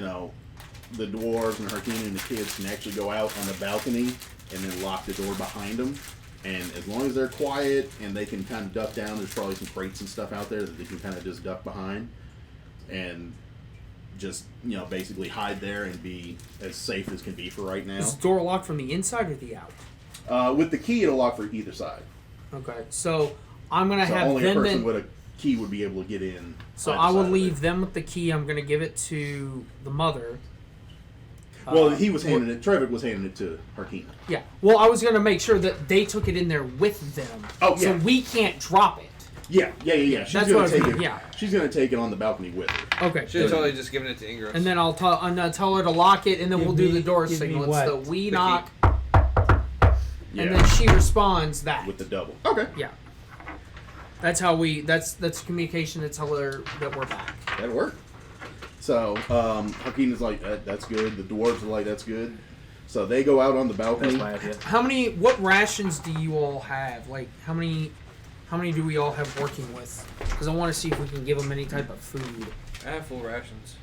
the dwarves and Harkina and the kids can actually go out on the balcony and then lock the door behind them. And as long as they're quiet and they can kind of duck down, there's probably some crates and stuff out there that they can kind of just duck behind and just, basically hide there and be as safe as can be for right now. Is the door locked from the inside or the out? With the key, it'll lock for either side. Okay, so I'm going to have only them a person then... with a key would be able to get in. So I will leave them with the key. I'm going to give it to the mother. Well, he was handing it. Trevor was handing it to Harkina. Yeah. Well, I was going to make sure that they took it in there with them. Oh, yeah. So we can't drop it. Yeah. She's going to take it. Yeah. She's going to take it on the balcony with her. Okay. Should have totally just given it to Ingrid. And then I'll tell her to lock it, and then we'll do the door signal. It's the we knock, and then she responds that with the double. Okay. Yeah. That's how we. That's communication. That's how that we're back. That'll work. So, Harkina's like, that's good. The dwarves are like, that's good. So they go out on the balcony. That's my idea. What rations do you all have? Like, how many do we all have working with? Because I want to see if we can give them any type of food. I have full rations.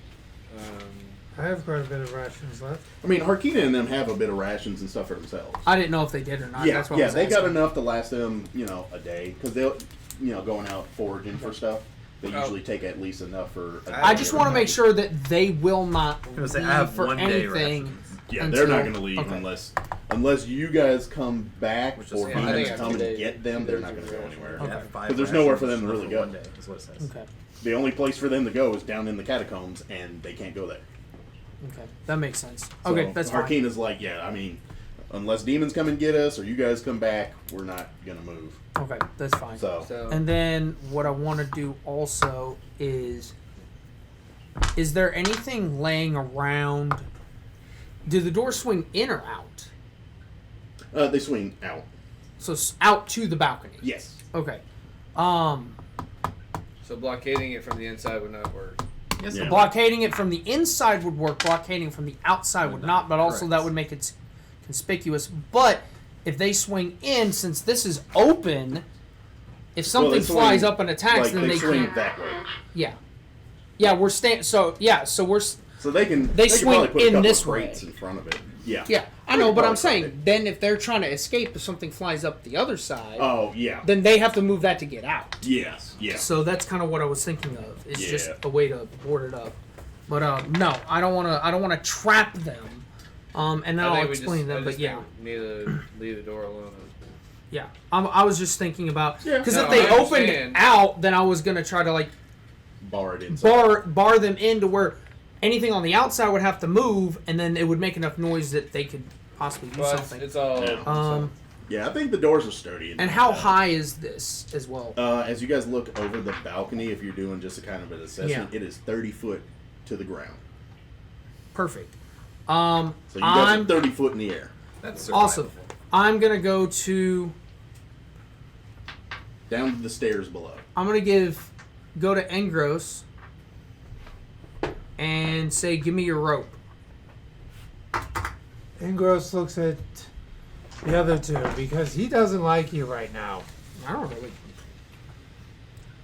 I have quite a bit of rations left. I mean, Harkina and them have a bit of rations and stuff for themselves. I didn't know if they did or not. Yeah, That's what I was they asking. got enough to last them, a day. Because they'll, going out foraging for stuff. They usually take at least enough for... I just want to make sure that they will not leave I have for 1 day anything. rations. Yeah, they're not going to leave unless you guys come back or I think come and get them. They're not going to go anywhere. I have 5 Because there's nowhere for them to rations really go. 1 day, is what it says. Okay. The only place for them to go is down in the catacombs, and they can't go there. Okay, that makes sense. So Okay, that's fine. Harkina's like, unless demons come and get us or you guys come back, we're not going to move. Okay, that's fine. So, and then what I want to do also is there anything laying around? Do the doors swing in or out? they swing out. So out to the balcony. Yes. Okay. So blockading it from the inside would not work. Yes, so blockading it from the inside would work. Blockading from the outside would not. But also that would make it conspicuous. But if they swing in, since this is open, if something flies up and attacks, then they swing can't. that way. Yeah. Yeah, we're staying. So we're. So they can. They can swing probably put in a this couple way. crates in front of it. Yeah. Yeah, I know, but I'm saying then if they're trying to escape, if something flies up the other side. Oh yeah. Then they have to move that to get out. Yes. Yeah. So that's kind of what I was thinking of. It's just a way to board it up. But no, I don't want to. I don't want to trap them. And then I'll explain them. But yeah, need to leave the door alone. Yeah, I was just thinking about because if I they understand. opened out, then I was gonna try to bar it inside. bar them into where anything on the outside would have to move, and then it would make enough noise that they could possibly do something. It's all. Yeah, I think the doors are sturdy. And how high is this as well? As you guys look over the balcony, if you're doing just a kind of an assessment, it is 30 foot to the ground. Perfect. So you guys are 30 foot in the air. That's awesome. I'm gonna go to down to the stairs below. I'm gonna go to Engros and say, "Give me your rope." Ingros looks at the other two because he doesn't like you right now. I don't really.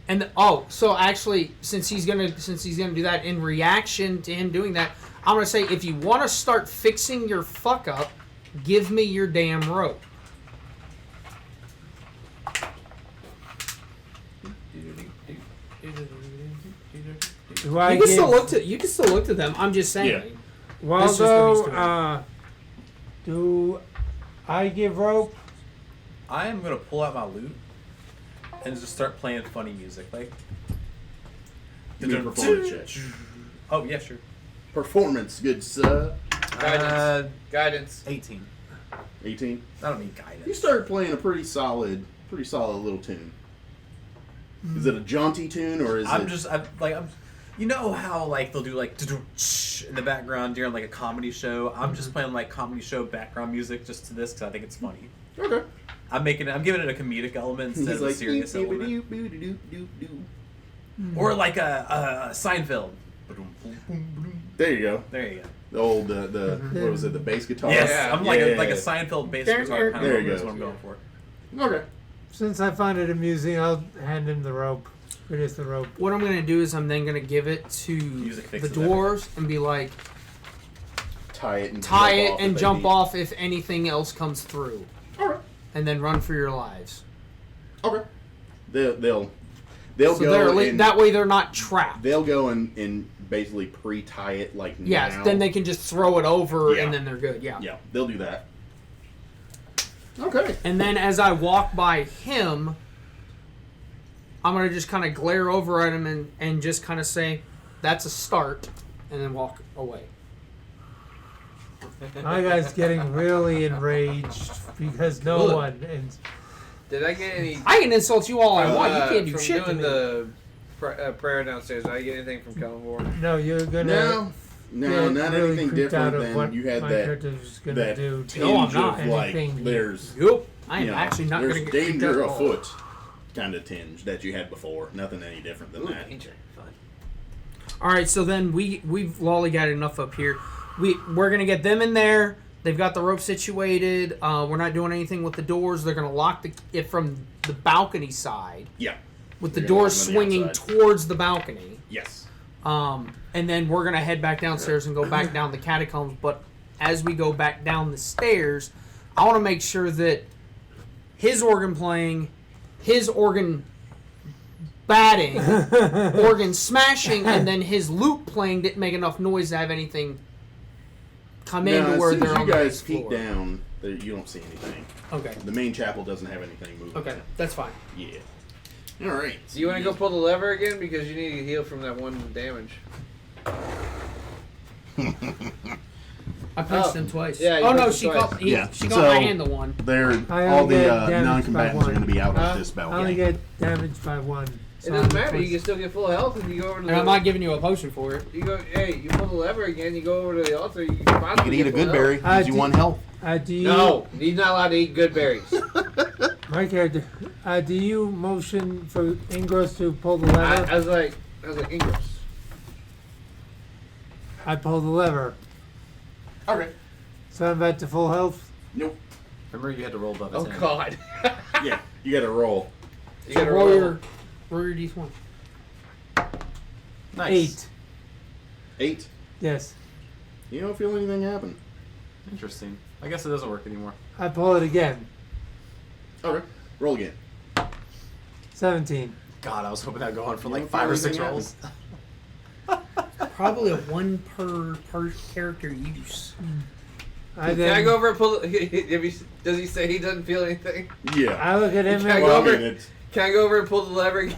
And so actually, since he's gonna do that in reaction to him doing that, I'm gonna say, if you want to start fixing your fuck up, give me your damn rope. You can still look to them. I'm just saying. Yeah. Waldo, do I give rope? I am going to pull out my lute and just start playing funny music. Like, Give me a performance check. Oh, yeah, sure. Performance, good sir. Guidance. 18. 18? I don't need guidance. You start playing a pretty solid little tune. Is it a jaunty tune or is it... You know how they'll do in the background during a comedy show? I'm just playing comedy show background music just to this because I think it's funny. Okay. I'm giving it a comedic element instead of a serious element. Or like a Seinfeld. There you go. There you go. The old what was it? The bass guitar. Yes, Yeah. I'm like a Seinfeld bass guitar kind There of you is go. what I'm going for. Okay. Since I find it amusing, I'll hand him the rope. Release the rope. What I'm gonna do is I'm then gonna give it to Music the fixes dwarves and be like, Tie it and jump off if anything else comes through, Alright. and then run for your lives. Okay. They'll So go and that way they're not trapped. they'll go and basically pre-tie it like Yes, now. then they can just throw it over Yeah. and then they're good. Yeah. Yeah, they'll do that. Okay. And then as I walk by him, I'm gonna just kind of glare over at him and just kind of say, "That's a start," and then walk away. My guy's getting really enraged because no Good. one. And Did I get any? I can insult you all I want. You can't do from shit to doing me. the prayer downstairs. Did I get anything from Kellenborn? no, you're gonna. No, get not really anything creeped out different of than what you had my that character's gonna that do. tinge No, I'm not. of like Anything. there's Nope. I am you know, actually not there's gonna get creeped out danger at all. afoot kind of tinge that you had before. Nothing any different than that. Danger. Fun. All right, so then we've lollygagged enough up here. We're gonna get them in there. They've got the rope situated. We're not doing anything with the doors. They're gonna lock it from the balcony side, Yeah. with the They're gonna doors lock them on the swinging outside. towards the balcony. Yes. And then we're gonna head back downstairs and go back down the catacombs. But as we go back down the stairs, I want to make sure that his organ playing, his organ batting, organ smashing, and then his lute playing didn't make enough noise to have anything come in to Now, where as soon they're as on you the guys next peek floor. down, you don't see anything. Okay. The main chapel doesn't have anything moving. Okay, that's fine. Yeah. All right. Do you want to go pull the lever again because you need to heal from that one damage? I punched Oh, him twice. yeah, you oh no, punched she him got twice. she got so- my hand the one. They're I all only the get damaged non-combatants by are going to be out one. of this I only balcony. get damaged by one. It so doesn't I'm matter. You twice- can still get full health if you go over to And I'm the. not giving you a potion for it. You go. Hey, you pull the lever again. You go over to the altar. You You possibly can eat a get full good berry. I Gives you do- 1 health. do you, No, he's not allowed to eat good berries. My character. Do you motion for Ingros to pull the I lever? was like Ingress. I pull the lever. Okay. So I'm back to full health. Nope. Remember, you had to roll above his Oh hand. God. Yeah, you got to roll. You So gotta roll roll. your d20. Nice. 8. Yes. You don't feel anything happen. Interesting. I guess it doesn't work anymore. I pull it again. Okay. Roll again. 17. God, I was hoping that'd go on for You like don't 5 or feel 6 anything rolls. Probably a one per character use. I Can I go over and pull? Does he say he doesn't feel anything? Yeah. I look at him Can I and go Well, I over? mean, it's, Can I go over and pull the lever again?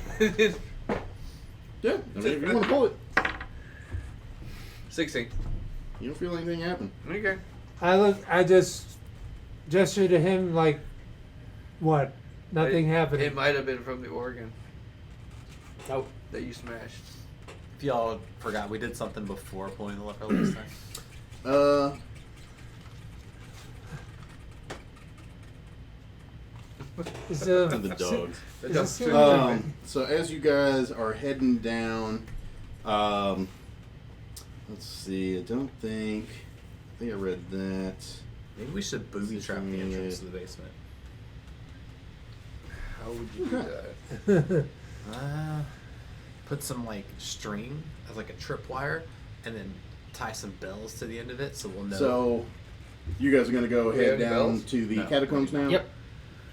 yeah. I mean, if you want to pull it, 16. you don't feel anything happen. Okay. I just gesture to him like, what? Nothing It happening. might have been from the organ Nope. that you smashed. If y'all forgot, we did something before pulling the lever last time. So, And the dogs. Is this still So as you guys are heading down, let's see. I think I read that. Maybe we should booby trap the entrance to the basement. How would you do that? Put some like string as like a tripwire, and then tie some bells to the end of it, so we'll know. So you guys are going to go Do we have head any down bells? to the No. catacombs now? Yep.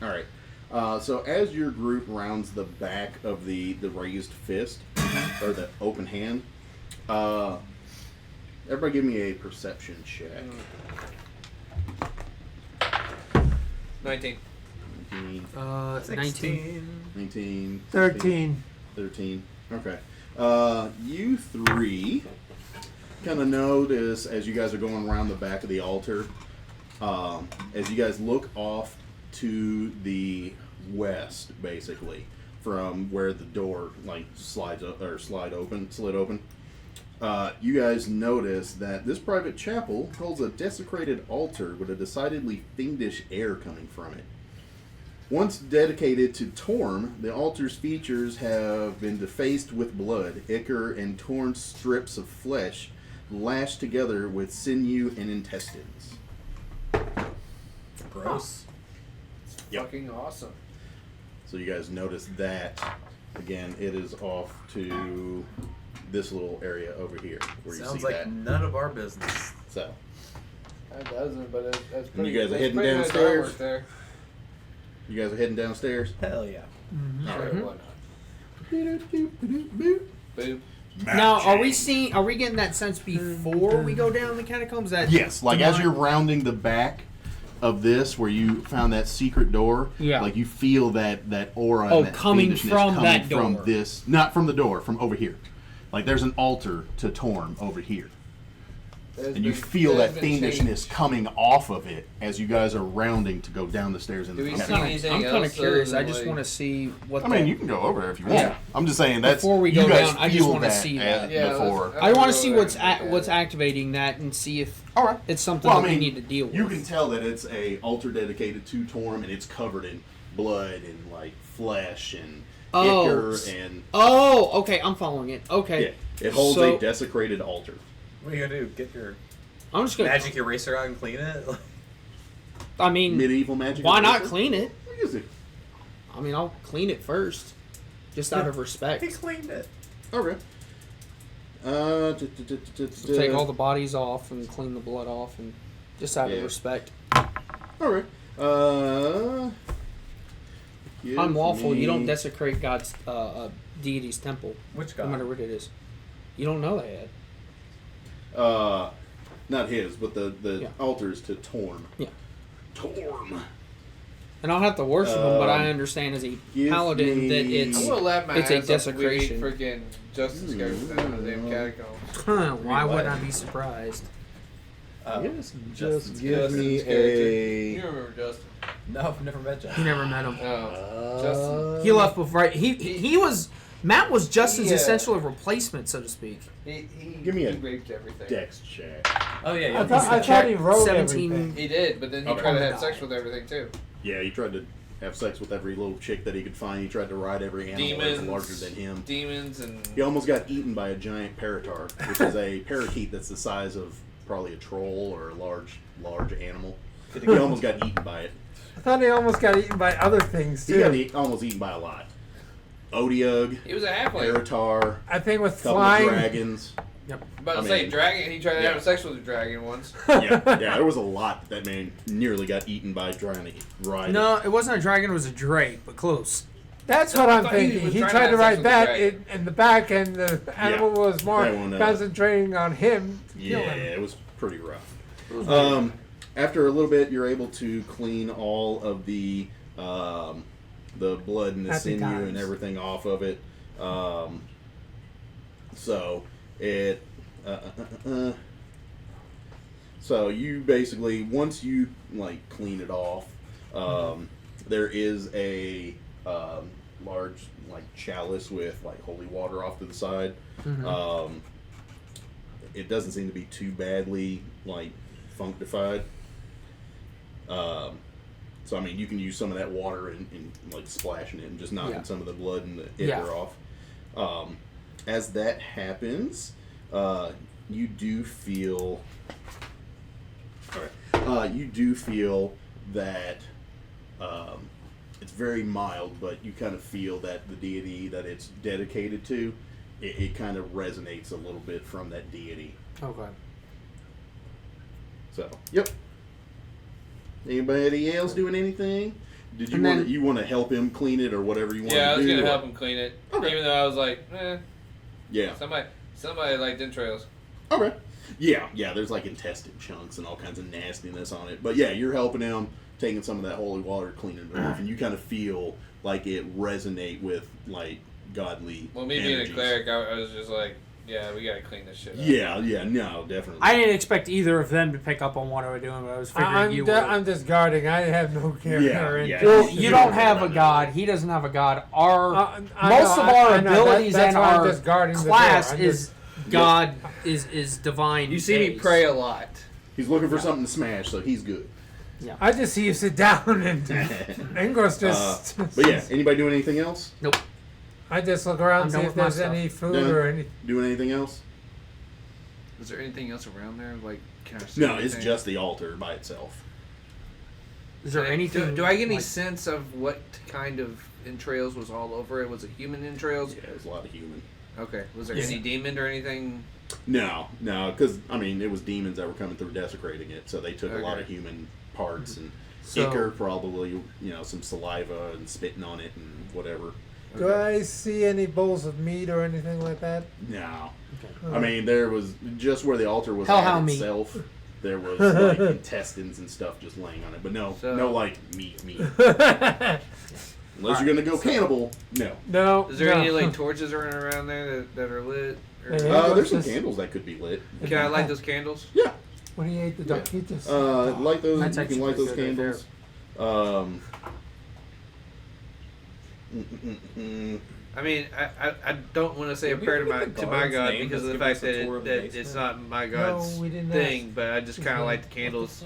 All right. So as your group rounds the back of the raised fist, or the open hand, everybody give me a perception check. 19. 19, 19. 19, 13. 13. Okay. You three kind of notice as you guys are going around the back of the altar, as you guys look off to the west, basically, from where the door like slid open. You guys notice that this private chapel holds a desecrated altar with a decidedly fiendish air coming from it. Once dedicated to Torm, the altar's features have been defaced with blood, ichor, and torn strips of flesh lashed together with sinew and intestines. Gross. Yep. Fucking awesome. So you guys notice that again, it is off to this little area over here where you Sounds see like that. none of our business. So, That doesn't, but that's And pretty. you guys are that's heading pretty nice downstairs? artwork there. you guys are heading downstairs. Hell yeah. All Sure, right. why not? Boop. Now, are we getting that sense before we go down the catacombs? That Yes, like as you're rounding the back of this, where you found that secret door, Yeah. like you feel that aura. Oh, and that coming fiendishness from coming that from door. this, not from the door, from over here. Like there's an altar to Torm over here, and you feel that fiendishness coming off of it as you guys are rounding to go down the stairs into Do the we see catacomb. anything I'm kind of else curious. other I just than, want to like- see what. I mean, you can go over there if you want. Yeah. I'm just saying that's Before we go you guys down, I just feel wanna that see at- that. Yeah, before. let's- I want to go see there what's and look at what's it. activating that and see if All right. it's something Well, I that we mean, need to deal with. You can tell that it's a altar dedicated to Torm, and it's covered in blood and like flesh and Oh. ichor and Oh, okay, I'm following it. Okay, yeah, it holds So- a desecrated altar. What are you gonna do? Get your I'm just gonna. magic eraser out and clean it? I mean, Medieval magic. why not eraser? clean it? What is it? I mean, I'll clean it first, just out of respect. He cleaned it. Okay. So take all the bodies off and clean the blood off, and just out Yeah. of respect. All right. Give Unlawful. You don't me- desecrate God's deity's temple, Which no guy? matter what it is. You don't know that yet. Not his, but the Yeah. altars to Torm. Yeah. Torm. And I'll have to worship him, but I Um, understand as a give paladin that me- it's I'm gonna laugh my it's a ass off desecration. when we freaking Justice goes down the damn catacombs. Why What? would I be surprised? Yes, Justin's just give Justin's me character. a. You remember Justin? No, I've never met He Justin. never met him. Oh, Justin. He left before. He was Matt was Justin's Yeah. essential replacement, so to speak. He Give me a raped everything. Dex check. Oh yeah, I yeah. thought he wrote 17. everything. He did, but then he Okay. tried to have sex with everything too. Yeah, he tried to have sex with every little chick that he could find. He tried to ride every animal that was Demons. larger than him. Demons and He almost got eaten by a giant paratar, which is a parakeet that's the size of probably a troll or a large animal. He almost got eaten by it. I thought he almost got eaten by other things He got too. almost eaten by a lot. Odiug, he was a halfling. paratar, I think with couple flying. of dragons. About I to say mean, dragon. He tried to yeah. have sex with a dragon once. Yeah, there was a lot that man nearly got eaten by trying to ride. No, it wasn't a dragon. It was a drake, but close. That's No, what I I'm thought he thinking. was He trying tried to to have sex write with the that dragon. in the back, and the animal was more That one, concentrating on him. To Yeah, kill him. it was pretty rough. After a little bit, you're able to clean all of the blood and the Happy sinew times. and everything off of it. So it. So you basically, once you like clean it off, there is a large like chalice with like holy water off to the side. It doesn't seem to be too badly like functified. So I mean, you can use some of that water and like splashing it and just knocking Yeah. some of the blood and the Yeah. ichor off. As that happens, you do feel. All right. You do feel that it's very mild, but you kind of feel that the deity that it's dedicated to, it kind of resonates a little bit from that deity. Okay. So, yep. Anybody else doing anything? Did you And want then- to, you want to help him clean it or whatever you want Yeah, I to was do? gonna or- help him clean it, Okay. even though I was like, Yeah. somebody liked entrails. Okay. Yeah. There's like intestine chunks and all kinds of nastiness on it, but yeah, you're helping him, taking some of that holy water, cleaning it off, and you kind of feel like it resonate with like godly. Well, me being a energies. cleric, I was just like, yeah, we gotta clean this shit up. Yeah, no, definitely. I didn't expect either of them to pick up on what I was doing, but I was figuring you would. I'm just guarding. I have no care. Yeah, or yeah. interest. Well, Yeah. you don't have a god. He doesn't have a god. Our I most know, of our I know. abilities That's and why I'm our just guarding the door. class I'm is God is divine. You see me based. pray a lot. He's looking for something to smash, so he's good. I just see you sit down and Ingros just. But yeah, anybody doing anything else? Nope. I just look around I'm and see done if with my there's stuff. any food Done? or any. Doing anything else? Is there anything else around there? Like, can I see No, it's anything? just the altar by itself. Is there anything? Do I get any like- sense of what kind of entrails was all over it? Was it human entrails? Yeah, there's a lot of human. Okay. Was there Yeah. any demon or anything? No, because I mean, it was demons that were coming through desecrating it, so they took a lot Okay. of human parts and So- ichor, probably, some saliva and spitting on it and whatever. Do I see any bowls of meat or anything like that? No, Okay. I mean, there was just where the altar was Hellhound at meat. itself. There was like intestines and stuff just laying on it, but no like meat. Unless you're gonna go cannibal, no. No. Is there no. any like torches running around there that are lit? Or- Yeah. There's some Just- candles that could be lit. Can I light those candles? Yeah, When he ate the duck, he just. light those. That's You can actually light those pretty good candles. I mean, I don't want to say a Did we prayer look at the to my God's God name because of the that's fact given us a tour of the that basement? it's not my God's we didn't thing, but I just kind of like the candles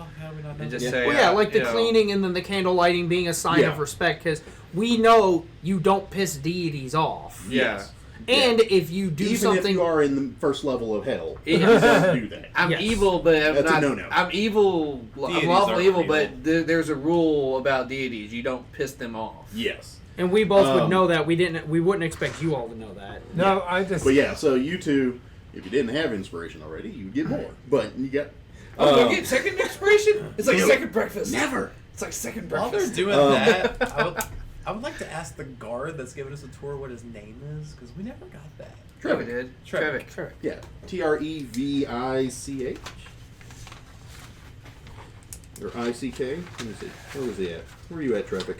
and just say, Well, yeah, like the you know, cleaning and then the candle lighting being a sign Yeah. of respect, because we know you don't piss deities off. Yeah. And if you do Even something, if you are in the first level of hell, you Yeah. don't do that. I'm Yes. evil, but I'm That's a not. no-no. I'm evil. I'm Deities lawful aren't evil, real. but there's a rule about deities. You don't piss them off. Yes. and we both would Um, know that, we wouldn't expect you all to know that. No, I just. But yeah, so you two, if you didn't have inspiration already, you get more. But you got. Oh, you get second inspiration? It's like second breakfast. Never. It's like second While they're breakfast. doing Um, that, I would like to ask the guard that's giving us a tour what his name is, because we never got that. Yeah, we did. Trevik. Trevik. Yeah. Trevich. Or ICK? Let me see. Where was he at? Where are you at, Trevik?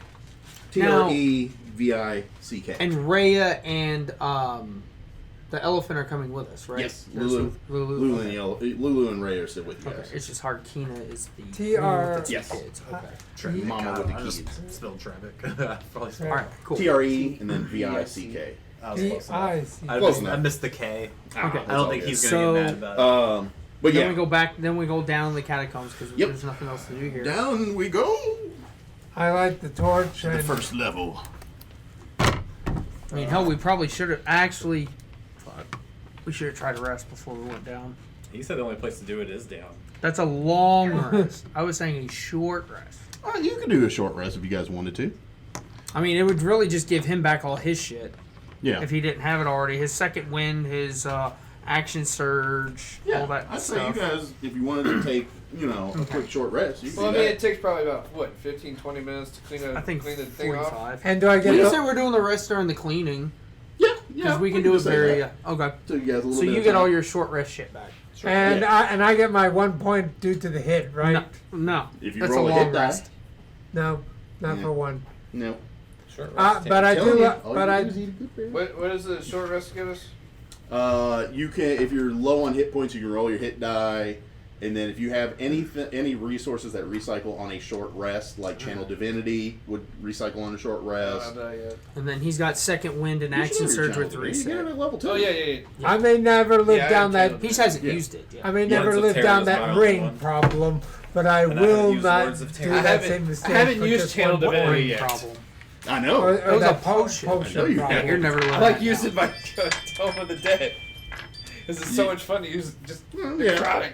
Now- Trevick. And Rhea and the elephant are coming with us, right? Yes, There's Lulu. Lulu. Lulu, and Lulu and Ray are still with you Okay, guys. it's just hard. Kina is the TR. with the Yes. kids. Okay. Trevik. Mama with the I just keys. spelled Trevik. Probably spelled All right. Cool. TRE and then VICK. I was close enough. T-I-C. Close I enough. missed the K. Okay. I don't think he's So- gonna get mad about it. But Then yeah, we go back. Then we go down the catacombs because Yep. there's nothing else to do here. down we go. I light the torch The and first level. I mean, hell, we probably should have actually. Fuck. We should have tried to rest before we went down. He said the only place to do it is down. That's a long rest. I was saying a short rest. You could do a short rest if you guys wanted to. I mean, it would really just give him back all his shit Yeah. if he didn't have it already. His second wind, his action surge, all that I'd say stuff. you guys, if you wanted to take, a quick short rest, you could Well, I do mean, that. it takes probably about, 15, 20 minutes to clean I think the thing off? 45. and do I We get can the, say we're doing the rest during the cleaning Yeah, because we can do it just say very. that. Okay. So you guys a little So bit you of get time. all your short rest shit back. and Yeah. I get my 1 point due to the hit, right? No. If you That's roll a a long hit die. rest. No, not Yeah. for one. No. Sure. But I Telling do. you, all But you I. do is eat a good berry. What does the short rest give us? You can, if you're low on hit points, you can roll your hit die, and then if you have any resources that recycle on a short rest, like Channel Divinity would recycle on a short rest. Yet. And then he's got second wind and You should action have your surge Channel with Divinity. You get it reset. at level 2. Oh, yeah. I may never live Yeah, I down have that. He just hasn't Yeah. used it yet. I may Words never of live Terror down is that my ring only one. problem, but I And I haven't will used not Words of do Terror. that I same mistake. haven't for used just Channel one Divinity point. yet. Problem. I Or, know. or It was that a potion. I know potion you problem. can. You're never I living like that using down. my Tome of the Dead. This is so Yeah. much fun to use just Yeah. necrotic.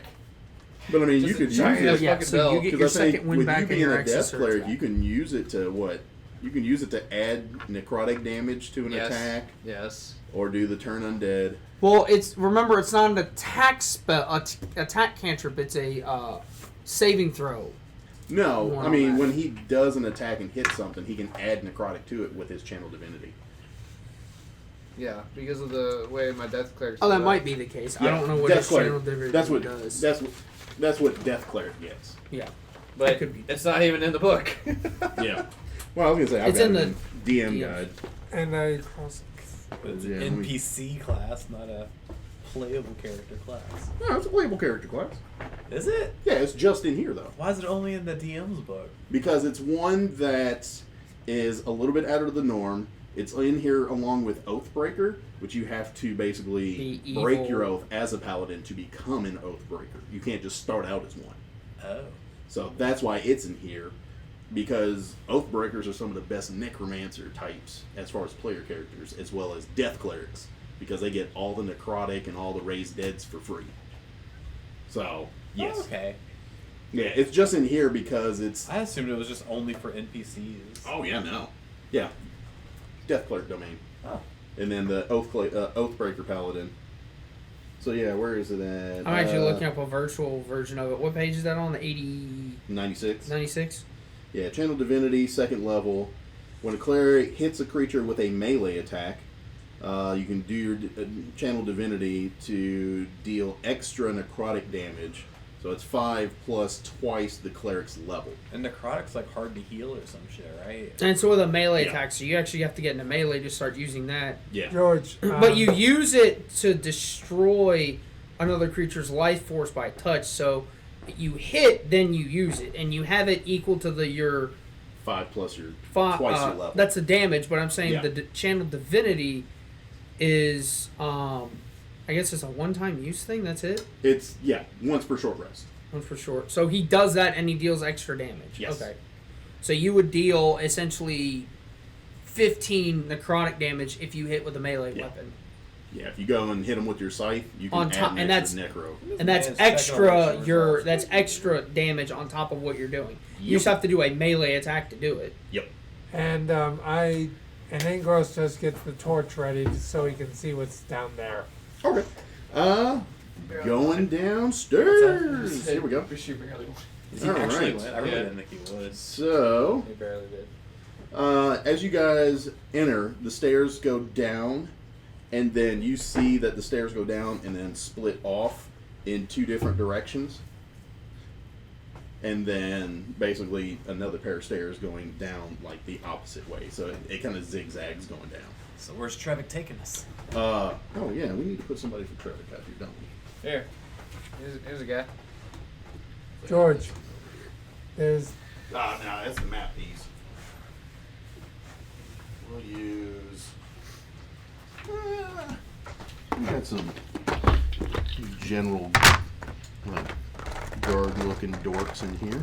But I mean, you Just could a use giant it. ass Yeah, fucking so bell. you get your Because I think second wind with back you and being your a action death surge cleric, back. you can use it to what? You can use it to add necrotic damage to an Yes. attack, Yes. or do the turn undead. Well, it's it's not an attack spell, attack cantrip. It's a saving throw. No, More I on mean that. when he does an attack and hits something, he can add necrotic to it with his channel divinity. Yeah, because of the way my death cleric. Oh, that might be the case. I don't know what Death his cleric. channel divinity That's what does. that's what death cleric gets. Yeah. But could be. it's not even in the book. Yeah. Well, I was gonna say I've It's got in it the DM DM. guide. And I. But it's Yeah, an we- NPC class, not a playable character class. No, it's a playable character class. Is it? Yeah, it's just in here though, Why is it only in the DM's book? because it's one that is a little bit out of the norm. It's in here along with Oathbreaker, which you have to basically Be break evil. your oath as a paladin to become an Oathbreaker. You can't just start out as one. Oh. So that's why it's in here, because Oathbreakers are some of the best necromancer types as far as player characters, as well as death clerics, because they get all the necrotic and all the raised deads for free. So, yes. Oh, okay. Yeah, it's just in here because it's. I assumed it was just only for NPCs. Oh yeah, no. Yeah, Death Clerk domain. Oh. And then the Oathbreaker Paladin. So yeah, where is it at? I'm actually looking up a virtual version of it. What page is that on? The 80... 96. 96? Yeah, Channel Divinity, 2nd level. When a cleric hits a creature with a melee attack, you can do your Channel Divinity to deal extra necrotic damage. So it's 5 plus twice the cleric's level. And necrotic's like hard to heal or some shit, right? And so with a melee Yeah. attack, so you actually have to get into melee to start using that. Yeah. George. But you use it to destroy another creature's life force by touch. So you hit, then you use it, and you have it equal to your 5 plus your twice your level. That's the damage, but I'm saying Yeah. the Channel Divinity is, I guess it's a one-time use thing. That's it. It's once per short rest. One for short. So he does that, and he deals extra damage. Yes. Okay. So you would deal essentially 15 necrotic damage if you hit with a melee weapon. Yeah, if you go and hit them with your scythe, you can On top- add and an extra necro. And that's Man, it's checking all extra. those That's extra damage on top of what you're doing. You Yep. just have to do a melee attack to do it. Yep. And and Ingros just gets the torch ready so he can see what's down there. Okay. Going downstairs. Here we go. She barely won. He All actually right. went? I really Yeah. didn't think he would. So, He barely did. as you guys enter, the stairs go down, and then you see that the stairs go down and then split off in 2 different directions. And then basically another pair of stairs going down like the opposite way. So it kind of zigzags going down. So where's Trevik taking us? Oh yeah, we need to put somebody for Trevik out here, don't we? Here. Here's a guy. George, there's No, that's the map piece. We'll use. We got some general, like, guard-looking dorks in here.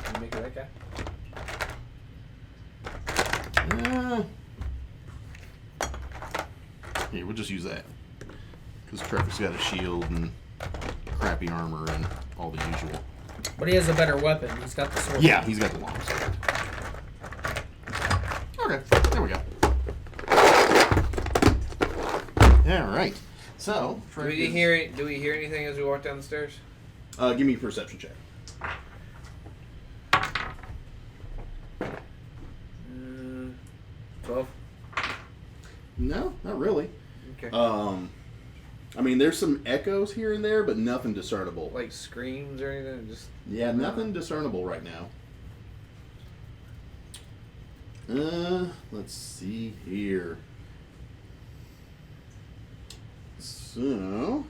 Can you make it that guy? Here, we'll just use that. Because Trevor's got a shield and crappy armor and all the usual. But he has a better weapon. He's got the sword. Yeah, he's got the long sword. Okay, there we go. All right. So, Do we hear anything as we walk down the stairs? give me a perception check. 12. No, not really. Okay. I mean, there's some echoes here and there, but nothing discernible. Like screams or anything? Just Yeah, nothing discernible right now. Let's see here. So,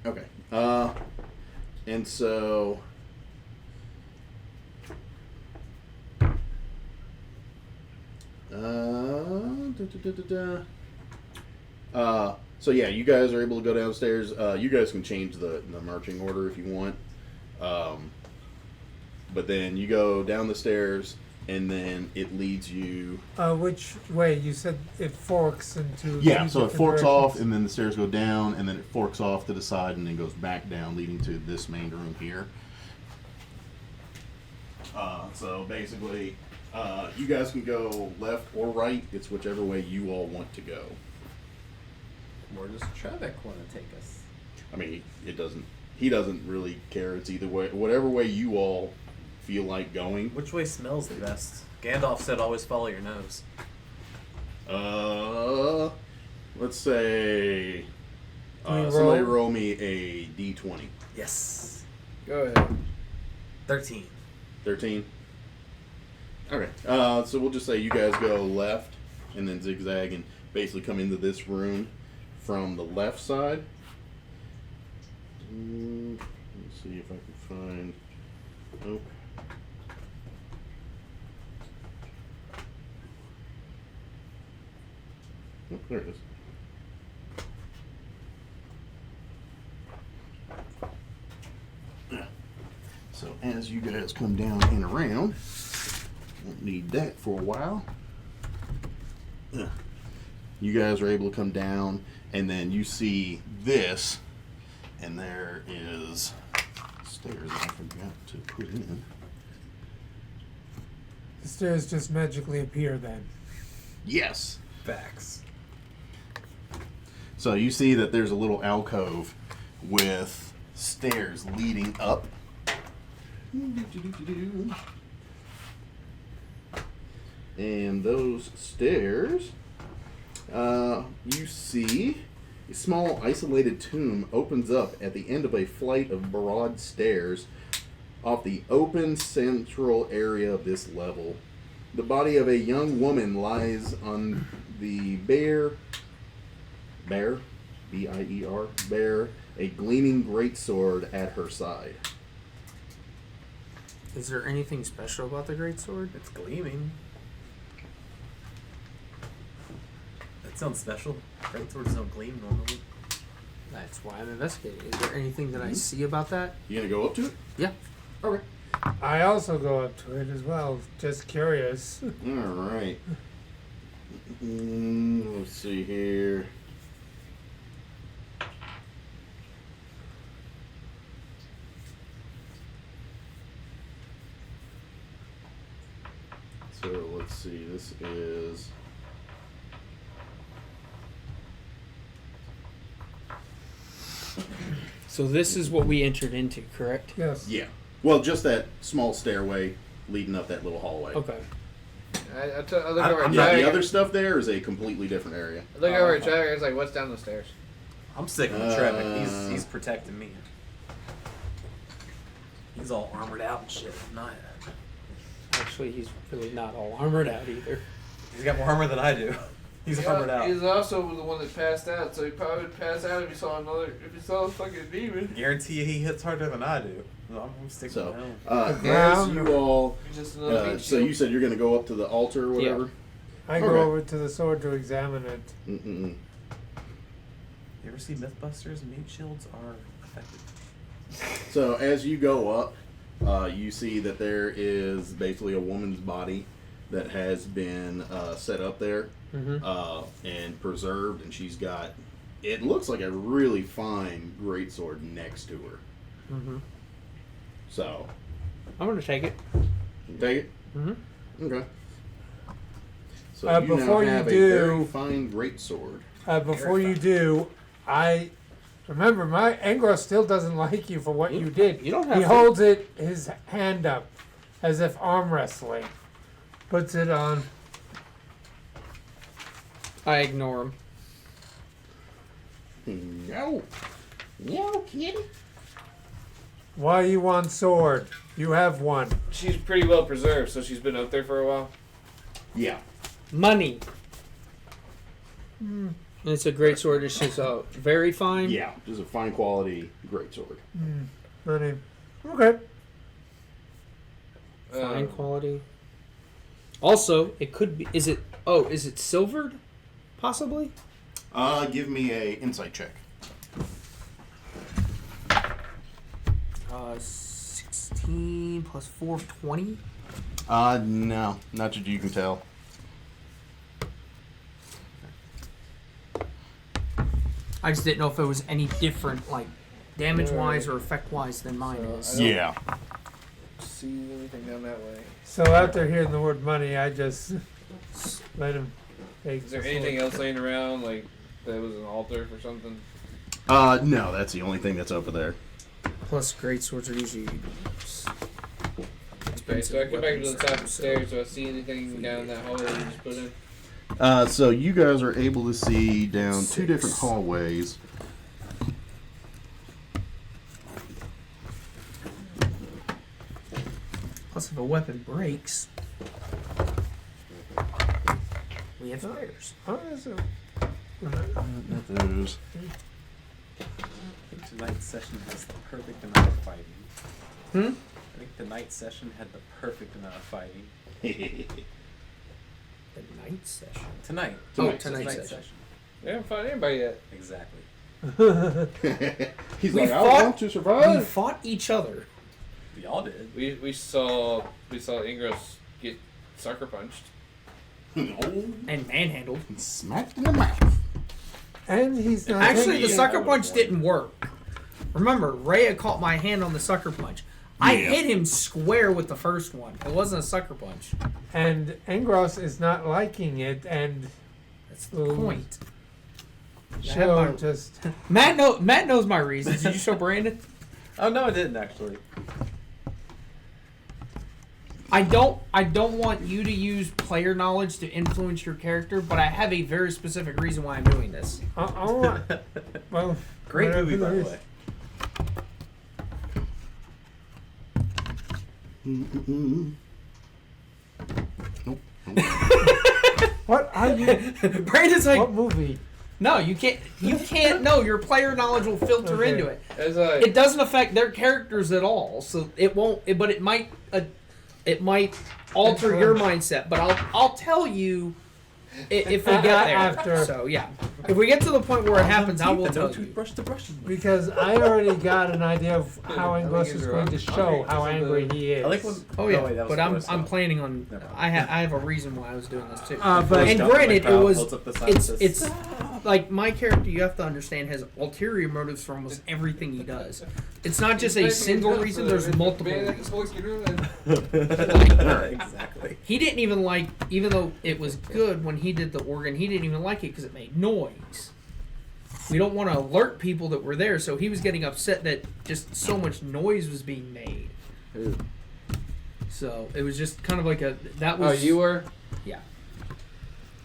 okay. And so. So yeah, you guys are able to go downstairs. You guys can change the marching order if you want. But then you go down the stairs, and then it leads you. which way? You said it forks into. Yeah, two so it different forks directions. off, and then the stairs go down, and then it forks off to the side, and then goes back down, leading to this main room here. So basically, you guys can go left or right. It's whichever way you all want to go. Where does Trevik want to take us? I mean, it doesn't. He doesn't really care. It's either way, whatever way you all feel like going. Which way smells the best? Gandalf said always follow your nose. Let's say Can we somebody roll? roll me a d20. Yes. go ahead. 13. 13. Okay. So we'll just say you guys go left and then zigzag and basically come into this room from the left side. Let's see if I can find. Nope. Oh, there it is. as you guys come down and around, won't need that for a while. You guys are able to come down, and then you see this, and there is stairs that I forgot to put in. The stairs just magically appear then. Yes. Facts. So you see that there's a little alcove with stairs leading up. And those stairs, you see a small isolated tomb opens up at the end of a flight of broad stairs off the open central area of this level. The body of a young woman lies on the bare, B-I-E-R, bare, a gleaming greatsword at her side. Is there anything special about the greatsword? It's gleaming. That sounds special. Great swords don't gleam normally. That's why I'm investigating. Is there anything that I see about that? You gonna go up to it? Yeah. Okay. I also go up to it as well, just curious. Alright. Let's see here. So let's see, this is... So this is what we entered into, correct? Yes. Yeah. Well, just that small stairway leading up that little hallway. Okay. I look over at Yeah, the Chad. other stuff there is a completely different area. I look over at Chad. I was like, "What's down the stairs?" I'm sticking with Trevor. He's protecting me. He's all armored out and shit. I'm not. Actually, he's really not all armored out either. He's got more armor than I do. He's armored out. He's also the one that passed out, so he probably would pass out if he saw a fucking demon. Guarantee you he hits harder than I do. I'm sticking So, with him. as you all... Just another so you said you're going to go up to the altar or whatever? I go over to the sword to examine it. Mm-mm. You ever see Mythbusters? Meat shields are effective. So as you go up, you see that there is basically a woman's body that has been set up there and preserved, and she's got, it looks like a really fine greatsword next to her. Mm-hmm. So, I'm gonna take it. you take it? Mm-hmm. Okay. So you before now you have a do- very fine greatsword. Before you do, I remember my Angros still doesn't like you for what you did. You don't have He to. holds it, his hand up, as if arm wrestling. Puts it on. I ignore him. No. No, kitty. Why you want sword? You have one. She's pretty well preserved, so she's been up there for a while. Yeah. Money. And it's a great sword. It's just very fine. Yeah, just a fine quality greatsword. Money. Okay. Fine quality. Also, it could be. Is it? Oh, is it silvered? Possibly. Give me a insight check. 16 plus 4, 20. No, not that you can tell. I just didn't know if it was any different, like damage-wise or effect-wise than mine is. Yeah. See anything down that way? So after hearing the word money, I just let him take Is there the anything sword. else laying around, like that was an altar for something? No, that's the only thing that's over there. Plus, great swords are usually Okay, so I come back to the top of the stairs. Do I see anything down that hallway that you just put in? So you guys are able to see down two 6. different hallways. Plus, if a weapon breaks, we have spares. Oh, that's a- Those. I think tonight's session has the perfect amount of fighting. I think the night session had the perfect amount of fighting. The night session. Tonight. Tonight's session. I haven't found anybody yet. Exactly. He's We like, I fought- want to We survive. fought each other. We all did. We saw Ingross get sucker punched. And manhandled. Smacked in the mouth. And he's not Actually, the taking- sucker punch didn't work. Remember, Rhea caught my hand on the sucker punch. I Yeah. hit him square with the first one. It wasn't a sucker punch. And Engros is not liking it, and That's the point. she'll my- just. Matt knows my reasons. Did you show Brandon? Oh no, I didn't actually. I don't want you to use player knowledge to influence your character, but I have a very specific reason why I'm doing this. Well, Great whatever movie, by it the is. way. What are you? Brandon's like, What movie? no, you can't know. Your player knowledge will filter Okay. into it. As I It doesn't affect their characters at all, so it won't. But it might alter your mindset. But I'll tell you if we get there. After. So yeah, if we get to the point where it happens, I will No tell you. toothbrush to brush them with. Because I already got an idea of how I think Engros it's is wrong. going to show how angry he is. I like when. Oh yeah, wait, that was but the I'm worst I'm one. planning on. Never mind. I have a reason why I was doing this too. But And Jump in the granted, it crowd, was holds up the sign, says, it's like my character. You have to understand has ulterior motives for almost everything he does. It's not just a single reason. There's multiple reasons. exactly. He didn't even like, even though it was good when he did the organ, he didn't even like it because it made noise. We don't want to alert people that were there, so he was getting upset that just so much noise was being made. So it was just kind of like that oh, was. you were.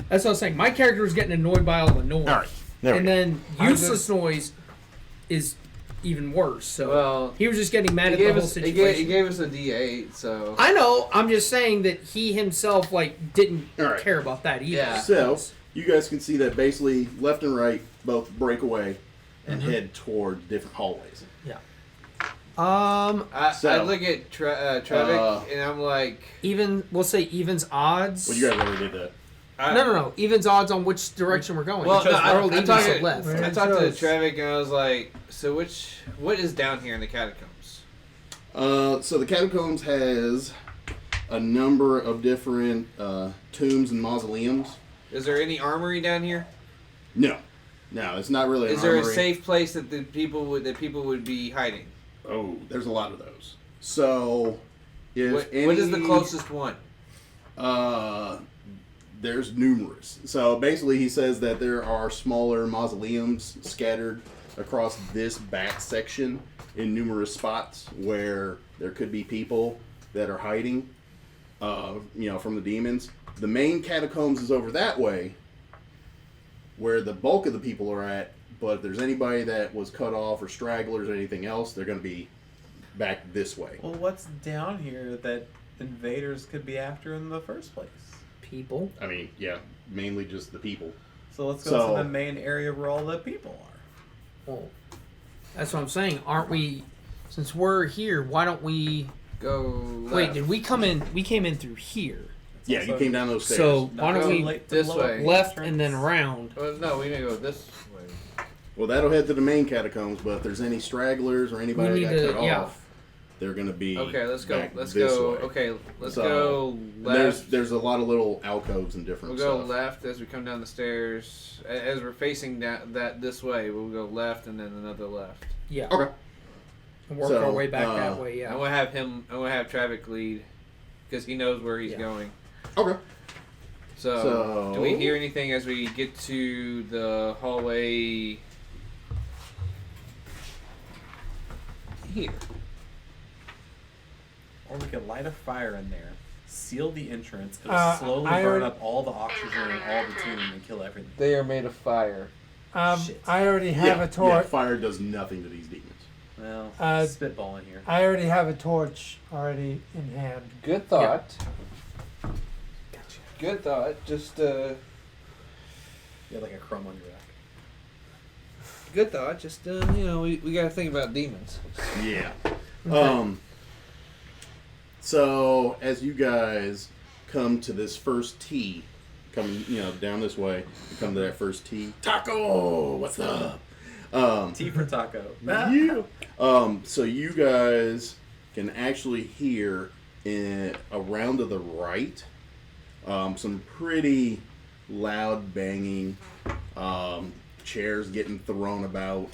That's what I was saying. My character was getting annoyed by all the noise. All right. There we And go. then useless noise is even worse. So Well, he was just getting mad he at the gave whole us he situation. gave us a D8, so I know. I'm just saying that he himself didn't All right. care about that either. Yeah. So you guys can see that basically left and right both break away and head toward different hallways. I So, look at Trevik and I'm like, We'll say evens odds. Well, you guys already did that. No. Evens odds on which direction we're going. Well, no, Or I'm evens talking. left. Right. I talked to Chose. Trevik and I was like, so what is down here in the catacombs? So the catacombs has a number of different tombs and mausoleums. Is there any armory down here? No, it's not really. Is an there a armory. safe place that the people would be hiding? Oh, there's a lot of those. So, if What is the closest one? There's numerous. So basically, he says that there are smaller mausoleums scattered across this back section in numerous spots where there could be people that are hiding, from the demons. The main catacombs is over that way, where the bulk of the people are at. But if there's anybody that was cut off or stragglers or anything else, they're going to be back this way. Well, what's down here that invaders could be after in the first place? People. I mean, yeah, mainly just the people. So let's go So- to the main area where all the people are. Well, that's what I'm saying. Aren't we? Since we're here, why don't we? Go Wait, left. did we come in? We came in through here. Yeah, you Also came down those stairs. So why Not don't go we late to this blow up way? the left and then entrance. around? Well, no, we need to go this way. Well, that'll head to the main catacombs, but if there's any stragglers or anybody We that need got to- cut yeah. off, they're going to be Okay, let's go. back Let's this go. way. Okay, let's So, go And left. There's a lot of little alcoves and different We'll go stuff. left as we come down the stairs. As we're facing that this way, we'll go left and then another left. Yeah. Okay. And work So, our way back that way. I'm Yeah. gonna have him. I'm gonna have Trevik lead because he knows where he's Yeah. going. Okay. So, do we hear anything as we get to the hallway here? Or we could light a fire in there, seal the entrance, and slowly I burn already- up all the oxygen in all the tomb and kill everything. They are made of fire. Shit. I already have Yeah, a torch. fire does nothing to these demons. Well, spitballing here. I already have a torch already in hand. Good thought. Good thought. Just You had like a crumb on your back. good thought. Just we gotta think about demons. Yeah. So as you guys come to this first T, coming down this way, you come to that first T. Taco, what's up? Tea for taco. Yeah. So you guys can actually hear around to the right some pretty loud banging, chairs getting thrown about,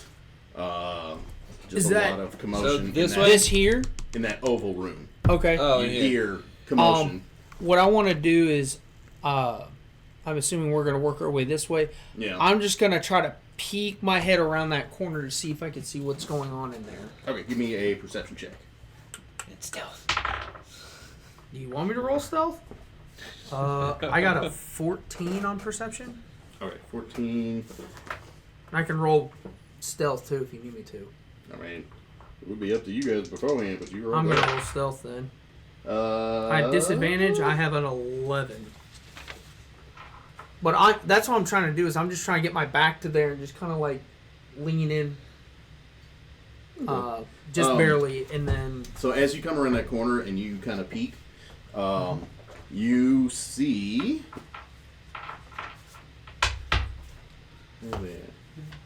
just Is a that- lot of commotion. So this in way? that, This here? in that oval room. Okay. Oh, You yeah. hear commotion. What I want to do is, I'm assuming we're going to work our way this way. Yeah. I'm just going to try to peek my head around that corner to see if I can see what's going on in there. Okay, give me a perception check. It's stealth. Do you want me to roll stealth? I got a 14 on perception. Okay, 14. I can roll stealth too if you need me to. I mean, it would be up to you guys beforehand, but you roll. I'm going to roll stealth then. I have disadvantage. I have an 11. But that's what I'm trying to do is I'm just trying to get my back to there and just kind of like lean in. Just barely, and then... So as you come around that corner and you kind of peek, you see...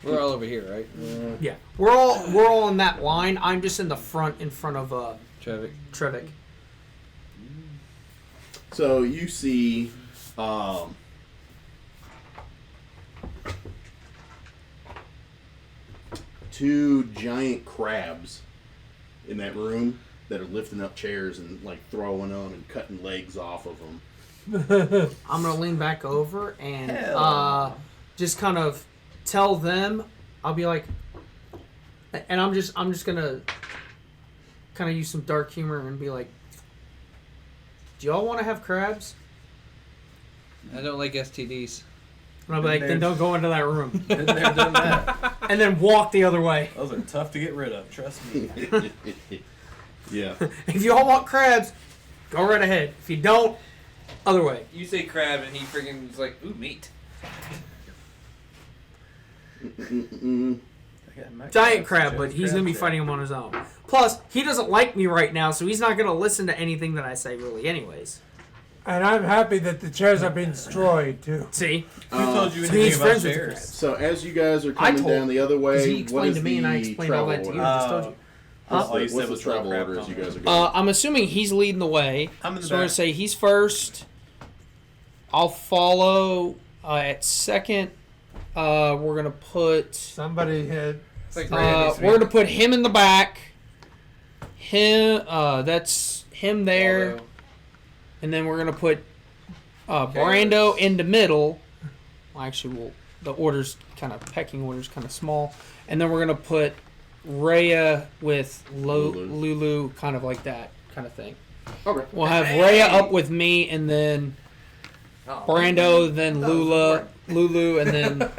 We're all over here, right? Yeah. We're all in that line. I'm just in the front, in front of Traffic. Trevik. So you see... two giant crabs in that room that are lifting up chairs and like throwing them and cutting legs off of them. I'm gonna lean back over and just kind of tell them. I'll be like, and I'm just gonna kind of use some dark humor and be like, "Do y'all want to have crabs?" I don't like STDs. And I'll be like, "Then don't go into that room," Been there, done that. and then walk the other way. Those are tough to get rid of. Trust me. Yeah. If y'all want crabs, go right ahead. If you don't, other way. You say crab and he freaking is like, ooh, meat. Giant crab, but he's gonna be fighting him on his own. Plus, he doesn't like me right now, so he's not gonna listen to anything that I say, really, anyways. And I'm happy that the chairs are being destroyed too. See? Who told you So anything he's about friends with the chairs? crabs. So as you guys are I coming told down the other Because way, he what explained is to me, and I the explained all that to you. I just told you. All you What's said the was travel crab order as you combo. guys are going? I'm assuming he's leading the way. I'm in the So we're gonna back. say he's first. I'll follow. At second, we're gonna put. Somebody had. It's like We're gonna put him in the back. Him. That's him there, Waldo. and then we're gonna put Brando in the middle. Well, actually, the order's kind of pecking order's kind of small, and then we're gonna put Rhea with Lulu, kind of like that kind of thing. Okay. We'll have Rhea up with me, and then Brando, then Lulu, and then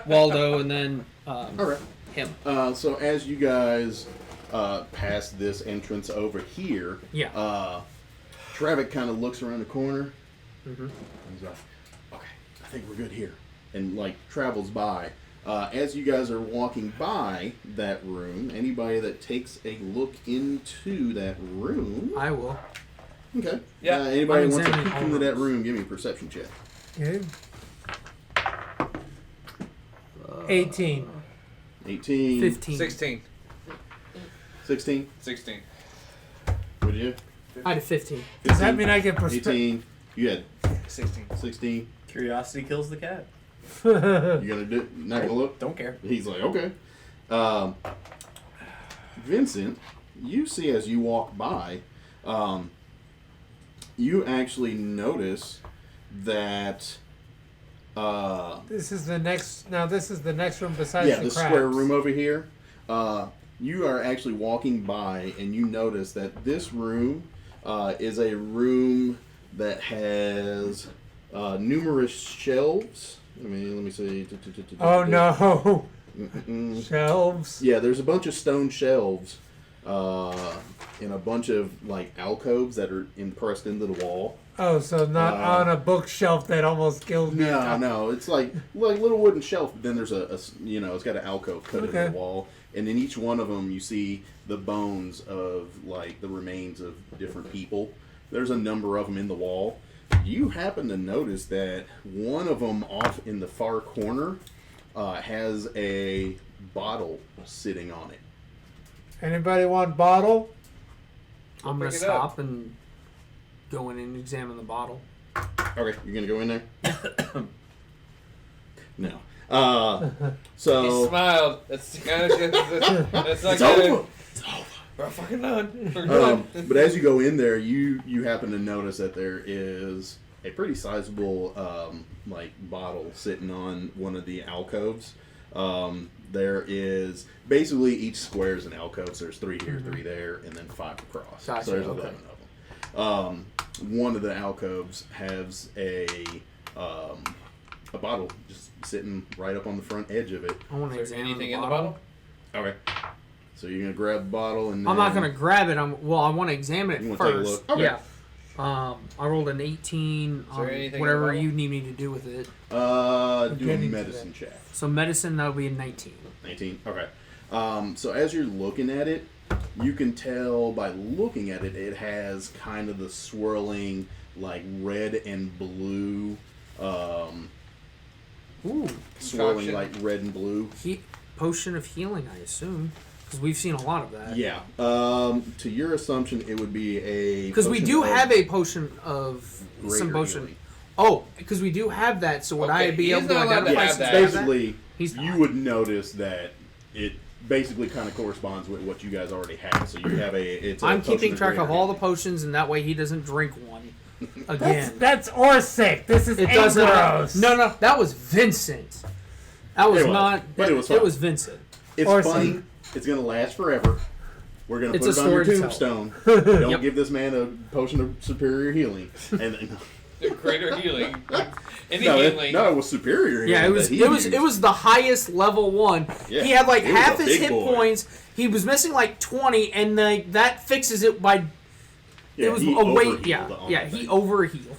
Waldo, and then All right. him. So as you guys pass this entrance over here, Yeah. Trevik kind of looks around the corner. Mhm. And he's like, "Okay, I think we're good here," and like travels by. As you guys are walking by that room, anybody that takes a look into that room, I will. okay. Yeah. Anybody I'm wants to examining peek all into that rooms. room? Give me a perception check. Okay. 18. 18. 15. 16. 16. 16. What did you? I had a 15. Does that mean I get perspective? 18. You had 16. 16. Curiosity kills the cat. You gonna do? Not gonna look? Don't care. He's like, okay. Vincent, you see as you walk by, you actually notice that. This is the next. Now this is the next room besides Yeah, the the crabs. square room over here. You are actually walking by, and you notice that this room is a room that has numerous shelves. Let me see. Oh no! Mm-mm. Shelves. Yeah, there's a bunch of stone shelves and a bunch of like alcoves that are impressed into the wall. Oh, so not on a bookshelf that almost killed me. No, it's like little wooden shelf. But then there's it's got an alcove cut into Okay. the wall, and in each one of them you see the bones of like the remains of different people. There's a number of them in the wall. You happen to notice that one of them off in the far corner has a bottle sitting on it. Anybody want bottle? I'm gonna pick it up. stop and go in and examine the bottle. Okay, you're gonna go in there. No. He So smiled. That's kind of good. That's not it's good. over. It's over. We're fucking done. We're done. But as you go in there, you happen to notice that there is a pretty sizable like bottle sitting on one of the alcoves. There is basically each square is an alcove. So there's 3 here, 3 there, and then 5 across. Gotcha, So there's okay. 11 of them. One of the alcoves has a bottle just sitting right up on the front edge of it. I want to Is there examine anything the in the bottle. bottle? Okay. So you're gonna grab the bottle and I'm not then- gonna grab it. I want to examine You it wanna take a first. look? Okay. Yeah. I rolled an 18 there on anything in whatever the bottle? you need me to do with it. Do a getting to medicine check. So medicine, that'll be a 19. 19. Okay. So as you're looking at it, you can tell by looking at it, it has kind of the swirling, like red and blue, Ooh. swirling Concoction. like red and blue. Potion of healing, I assume, because we've seen a lot of that. Yeah. To your assumption, it would be a. Because we potion do of have a potion of greater some potion. healing. Oh, because we do have that. So would I Okay, be he's able to not allowed to identify have since that. we have that? Basically, He's you not. would notice that it basically kind of corresponds with what you guys already have. So you have a. I'm potion keeping track greater of all the healing. potions, and that way he doesn't drink one again. That's Orsic. This is It doesn't. Ambrose. No, that was Vincent. That was It was, not. but it was It fun. was Vincent. It's Or funny. some- It's gonna last forever. We're gonna It's put a it on your story to tell. tombstone. Don't Yep. give this man a potion of superior healing. And The greater healing. Any no, healing. it was superior. Yeah, healing it was. that he It was. used. It was the highest level one. Yeah, He had like he was half a his big hit boy. points. He was missing like 20, and like that fixes it by. Yeah, It was he a weight. overhealed Yeah, on yeah. that He thing. overhealed.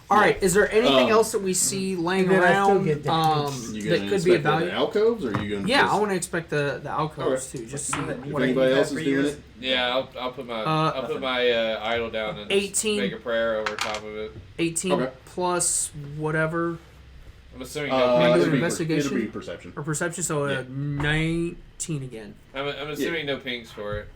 All right. Is there anything else that we see laying And then I still around get damage. You that gonna could be of inspect the value? alcoves, or are you gonna? Yeah, just, I want to expect the alcoves Okay. too. Just see If what anybody I else is doing it, Yeah, I'll put my idol down and 18. make a prayer over top of it. 18 Okay. plus whatever I'm assuming Am I no doing pings. it'll be investigation? It'll be perception. or perception. So Yeah. 19 again. I'm assuming no pings for it.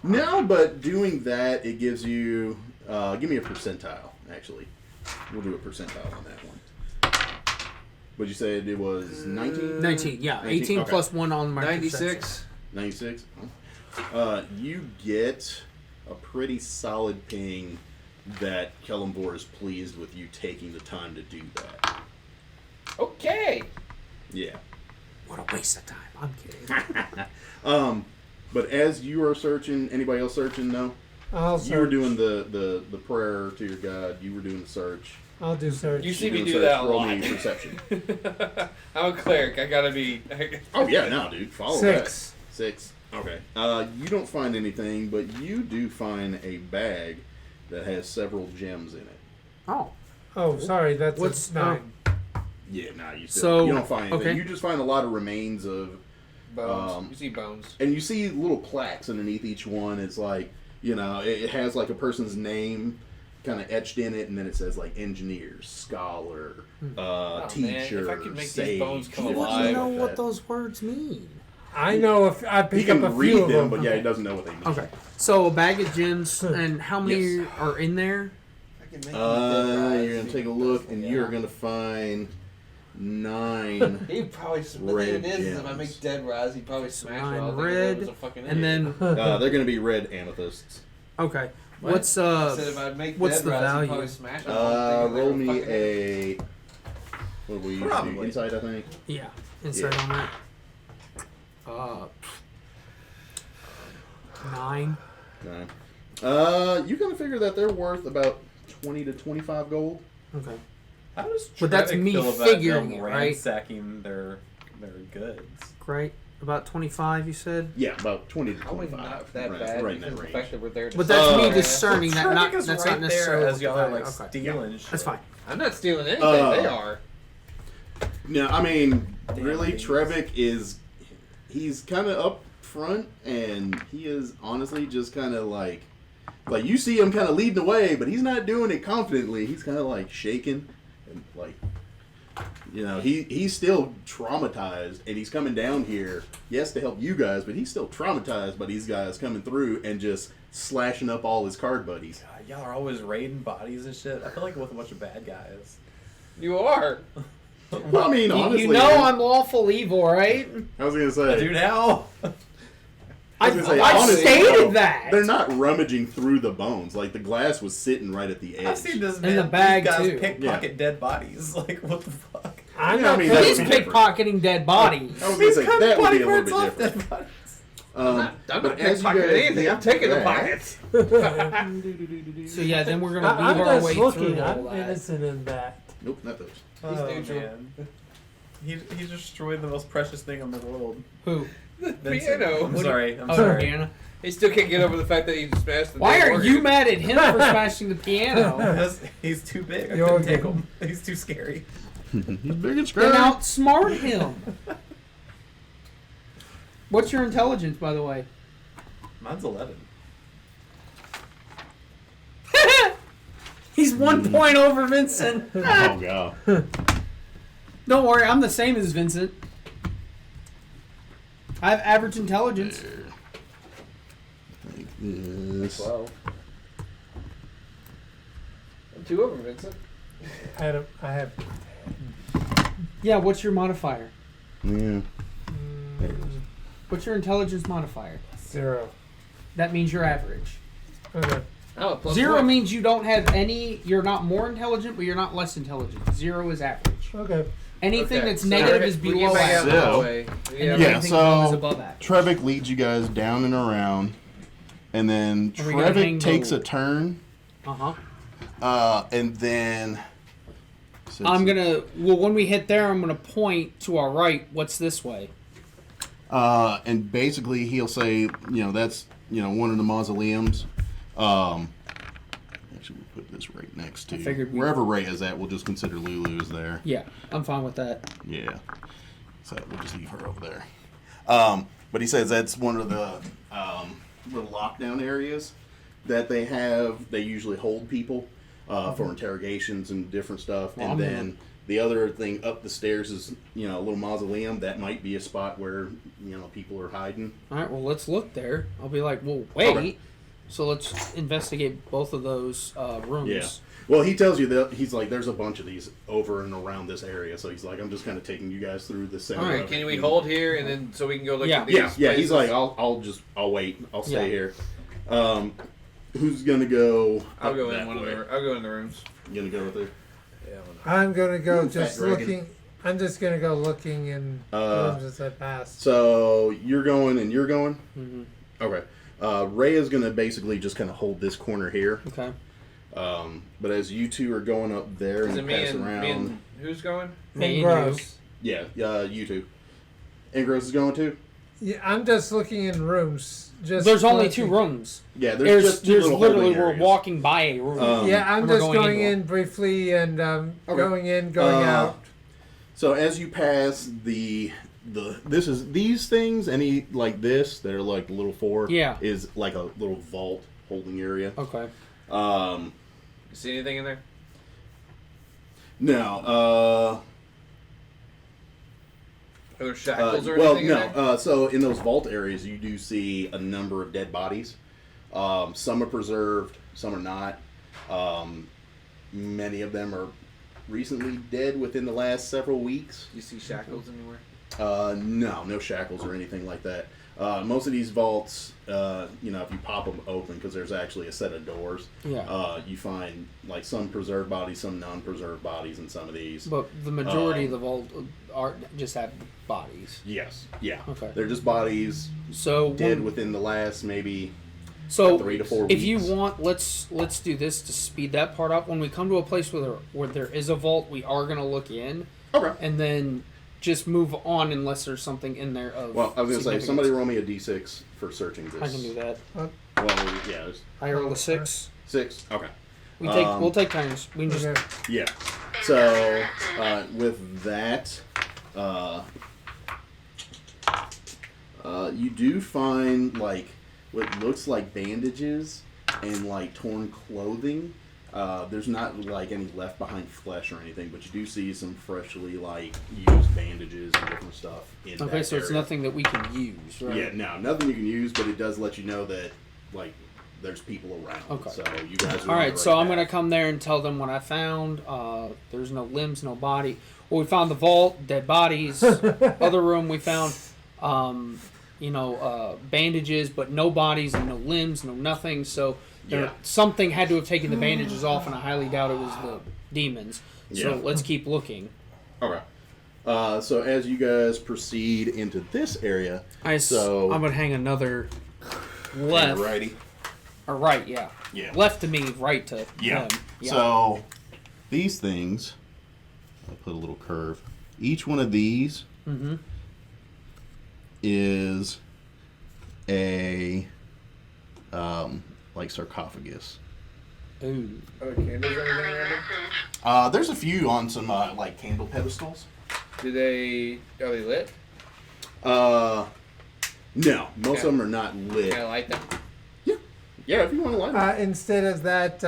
No, but doing that, it gives you. Give me a percentile. Actually, we'll do a percentile on that one. But you said it was 19? 19. Yeah, 18 okay. plus 1 on my 96. 96. You get a pretty solid ping that Kellenvor is pleased with you taking the time to do that. Okay. Yeah. What a waste of time. I'm kidding. But as you are searching, anybody else searching? No. I'll You were search. doing the prayer to your God. You were doing the search. I'll do search. You see You're me doing do the that a search. Roll lot. me perception. I'm a cleric. I gotta be. Oh yeah, no, dude. Follow 6. that. 6. Okay. You don't find anything, but you do find a bag that has several gems in it. Oh. Oh, sorry. That's What's- a 9. Yeah, nah, you still So, you don't find anything. okay. You just find a lot of remains of, Bones. You see bones. and you see little plaques underneath each one. It's like, you know, it has like a person's name kind of etched in it, and then it says like engineer, scholar, teacher, if I could make these sage. bones come He different doesn't stuff know like what that. those words mean. I know if I He pick can up a read few of them, them. but yeah, he doesn't know what they mean. Okay. So a bag of gems, and how many Yes. are in there? You're gonna take a look, and you're gonna find 9. He probably. But Red the thing is, if I gems. make dead rise, he probably smash it 9 all. red, and then They're gonna be red amethysts. okay. What? What's I said if I make what's dead the rise, value? he'd probably smash it all. Roll me a. What do we usually do? Probably. Insight, I think. yeah inside on that? 9. 9. You kind of figure that they're worth about 20 to 25 gold. Okay. How does But that's Trevik me feel about figuring them it, right? ransacking their goods? Great. About 25, you said. Yeah, about 20 to Probably 25. not that right, bad. right in that because the range. fact that we're there to But that's me Uh, discerning that. Trevik Not is that's right not necessarily there as y'all are like okay. stealing shit. That's fine. I'm not stealing anything. Uh, They are. No, I mean, Damn really, things. Trevik he's kind of up front, and he is honestly just kind of like you see him kind of leading the way, but he's not doing it confidently. He's kind of like shaking and like You know, he's still traumatized, and he's coming down here, yes, to help you guys, but he's still traumatized by these guys coming through and just slashing up all his card buddies. God, y'all are always raiding bodies and shit. I feel like with a bunch of bad guys. You are. Well, I mean, honestly, you know I'm lawful evil, right? I was gonna say, Dude, how? I stated that. They're not rummaging through the bones. Like, the glass was sitting right at the edge. I've seen this In man, the bag, these guys too. pickpocket dead bodies. Like, what the fuck? I'm Yeah, I not mean, gonna- that He's would be different. pickpocketing dead bodies. I was gonna say, that would be a little bit off different. dead bodies. I'm not but as you pickpocketing guys anything. I'm get taking the back- pockets. So yeah, then we're gonna I'm weave our just way looking. through I'm all that. innocent in that. Nope, not those. Oh, neutral. Man. He destroyed the most precious thing in the world. Who? Vincent. Piano. I'm sorry. I'm Oh, sorry. Diana. He still can't get over the fact that he smashed the Why damn are organ. you mad at him for smashing the piano? Because he's too big. I You're couldn't take good. him. He's too scary. He's big and Then scary. outsmart him. What's your intelligence, by the way? Mine's 11. He's 1 point over Vincent. Oh, God. Don't worry, I'm the same as Vincent. I have average intelligence. There. Like this. 12. I'm 2 over Vincent. I have. Yeah, what's your modifier? Yeah. What's your intelligence modifier? 0. That means you're average. Okay. Oh, plus 0 1. means you don't have any, you're not more intelligent, but you're not less intelligent. 0 is average. Okay. Anything Okay, that's so negative we is get below back out average. that So- way. And Yeah. Yeah, anything above is so above average. Trevik leads you guys down and around, and then Are we gonna hang Trevik takes the- a turn, Uh-huh. and then since- I'm gonna, well, when we hit there, I'm gonna point to our right. What's this way? and basically he'll say, that's one of the mausoleums. Actually, we'll put this right next to I figured we- wherever Ray is at. We'll just consider Lulu's there. Yeah, I'm fine with that. Yeah. So we'll just leave her over there. But he says that's one of the little lockdown areas that they have. They usually hold people for interrogations and different stuff. Well, and I'm then the other thing up the stairs is, a little mausoleum. That might be a spot where, people are hiding. All right, well, let's look there. I'll be like, well, wait. Okay. So let's investigate both of those rooms. Yeah. Well, he tells you that he's like, there's a bunch of these over and around this area. So he's like, I'm just kind of taking you guys through the center. All right, of it. Can we hold here and then so we can go look Yeah. at these? Yeah. He's places? like, I'll wait. I'll stay Yeah. here. Who's gonna go? I'll up go that in one of way? the. I'll go in the rooms. You gonna go with her? Yeah. why not? I'm gonna go You just fat dragon. looking. I'm just gonna go looking in rooms as I pass. So you're going and you're going. Mm-hmm. Okay. Ray is gonna basically just kind of hold this corner here. Okay. But as you two are going up there Is and it pass around, me and who's going? Me And and you. gross. yeah, you two. Ingros is going too. Yeah, I'm just looking in rooms. Just There's only looking. 2 rooms. Yeah, there's just two there's little literally holding we're areas. walking by a room. Yeah, I'm And we're just going going into in briefly and going in, going Uh, out. So as you pass these things, any like this, they're like the little 4. Yeah. Is like a little vault holding area. Okay. You see anything in there? No. Are there shackles or well, anything in there? no. So in those vault areas, you do see a number of dead bodies. Some are preserved, some are not. Many of them are recently dead within the last several weeks. Do you see shackles anywhere? No shackles or anything like that. Most of these vaults, if you pop them open, because there's actually a set of doors, Yeah. you find like some preserved bodies, some non-preserved bodies in some of these. But the majority of the vault are just have bodies. Yes, yeah. Okay. They're just bodies So dead when- within the last maybe So 3 to 4 if you weeks. want, let's do this to speed that part up. When we come to a place where there is a vault, we are gonna look in, Okay. and then just move on unless there's something in there of. Well, I was gonna say, significance. somebody roll me a d6 for searching this. I can do that. Well, yeah, there's I roll a 6. 6. Okay. We'll take turns. We can just. Okay. Yeah. So with that, you do find like what looks like bandages and like torn clothing There's not like any left behind flesh or anything, but you do see some freshly like used bandages and different stuff in Okay, that so it's area. nothing that we can use, right? Yeah, no, nothing you can use, but it does let you know that like there's people around. Okay. So you guys are All on right, the so I'm path. gonna come there and tell them what I found. There's no limbs, no body. Well, we found the vault, dead bodies. Other room, we found, bandages, but no bodies and no limbs, no nothing. So something had to have taken the bandages off, and I highly doubt it was the demons. So Yeah. let's keep looking. Okay. So as you guys proceed into this area, I'm gonna hang another left righty. or right, yeah. Yeah. Left to me, right to Yeah. them. Yeah. So these things, I'll put a little curve. Each one of these is a like sarcophagus. Ooh. Are there candles or anything around them? There's a few on some like candle pedestals. Are they lit? No, most of them are not lit. Can I light them? Yeah, if you want to light them. Instead of that,